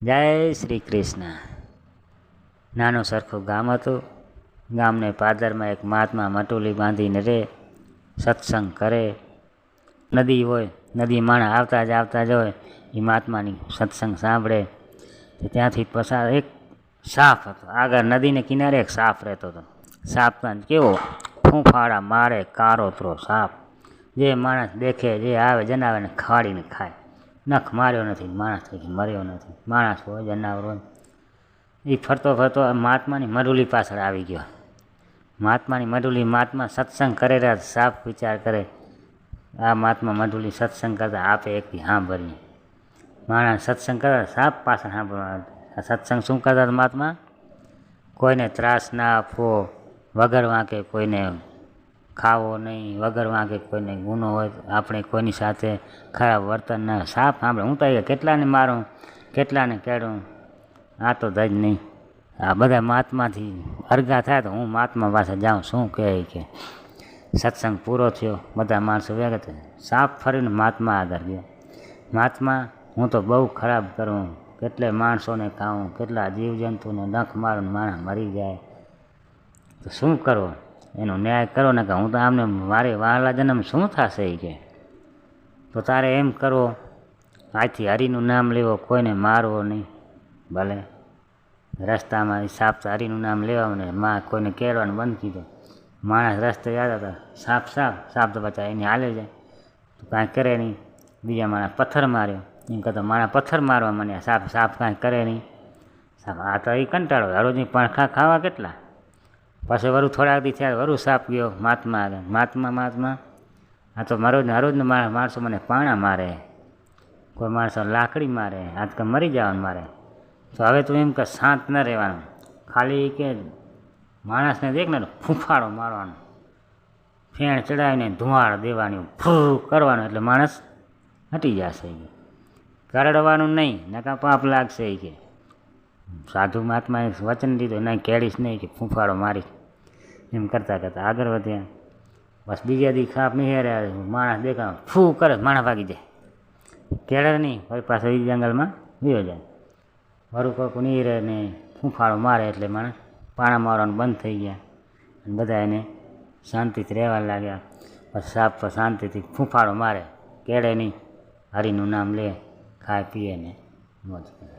જય શ્રી કૃષ્ણ. નાનું સરખું ગામ હતું. ગામને પાદરમાં એક મહાત્મા મટુલી બાંધીને રહે, સત્સંગ કરે. નદી હોય, નદી માણસ આવતા જ હોય, એ મહાત્માની સત્સંગ સાંભળે. ત્યાંથી પસાર એક સાપ હતો. આગળ નદીને કિનારે એક સાપ રહેતો હતો. સાપ કેવો ફૂંફાડા મારે, કારોતરો સાપ. જે માણસ દેખે, જે આવે જનાવરને ખાડીને ખાય. નખ માર્યો નથી, માણસ થઈ મર્યો નથી. માણસ હોય જનાવર હોય. એ ફરતો ફરતો મહાત્માની મઢુલી પાછળ આવી ગયો. મહાત્માની મઢુલી, મહાત્મા સત્સંગ કરે રહ્યા. સાપ વિચાર કરે, આ મહાત્મા મઢુલી સત્સંગ કરતા આપે એકથી સાંભળીએ. માણસ સત્સંગ કરે, સાપ પાછળ સાંભળવા. સત્સંગ શું કરતા હતા મહાત્મા? કોઈને ત્રાસ ના આપવો, વગર વાંકે કોઈને ખાવો નહીં, વગર વાંકે કોઈને ગુનો હોય આપણે કોઈની સાથે ખરાબ વર્તન ના. સાપ સાંભળે, હું તો કેટલાને મારું, કેટલાને કેળું, આ તો ધજ નહીં. આ બધા મહાત્માથી અરગા થાય તો હું મહાત્મા પાસે જાઉં. શું કહે કે સત્સંગ પૂરો થયો, બધા માણસો ભેગા થયા. સાપ ફરીને મહાત્મા આગળ ગયો. મહાત્મા, હું તો બહુ ખરાબ કરું, કેટલે માણસોને ખાઉં, કેટલા જીવજંતુને નખ મારું, માણસ મરી જાય, તો શું કરો? એનો ન્યાય કરો ને. કે હું તો આમને મારે વહાલા જન્મ શું થશે એ કે, તો તારે એમ કરવો, આજથી હરિનું નામ લેવો, કોઈને મારવો નહીં. ભલે રસ્તામાં સાપ તો હરિનું નામ લેવા ને કોઈને કેળવાનું બંધ કીધું. માણસ રસ્તે જતા હતા, સાપ સાપ સાપ તો બચા એને હાલે જાય, તો કાંઈ કરે નહીં. બીજા માણસ પથ્થર માર્યો, એમ કરતા માણસ પથ્થર મારવા માંડ્યા. સાપ સાપ કાંઈ કરે નહીં. સાપ આ તો એ કંટાળો, હરોજની પાંખા ખાવા કેટલા. પછી વરું થોડાક દી થયા, વરું સાપ ગયો મહાત્મા આગળ. મહાત્મા, આ તો હરોજને માણસો મને પાણા મારે, કોઈ માણસો લાકડી મારે, આજકાલ મરી જવાનું મારે. તો હવે તું એમ કે શાંત ન રહેવાનું, ખાલી કે માણસને દેખ ને ફૂંફાડો મારવાનો, ફેણ ચડાવીને ધુવાડ દેવાની, ફૂ કરવાનું, એટલે માણસ હટી જશે. કરડવાનું નહીં, નકા પાપ લાગશે. એ કે સાધુ મહાત્માએ વચન દીધું, નહીં કેળીશ નહીં, કે ફૂંફાડો મારીશ. એમ કરતાં કરતાં આગળ વધ્યા. બસ બીજા દી ખાપ નિહાર્યા, માણસ દેખા ફૂ કરે, માણસ ભાગી જાય. કેળે નહીં, ફરી પાછો એ જંગલમાં ગયો જાય. વરું કોઈક નીરે ને ફૂંફાડો મારે એટલે માણસ પાણા મારવાનું બંધ થઈ ગયા. અને બધા એને શાંતિથી રહેવા લાગ્યા. પછી સાપ પર શાંતિથી ફૂંફાડો મારે, કેળે નહીં, હરિનું નામ લે, ખાય પીએ ને મોજ કરે.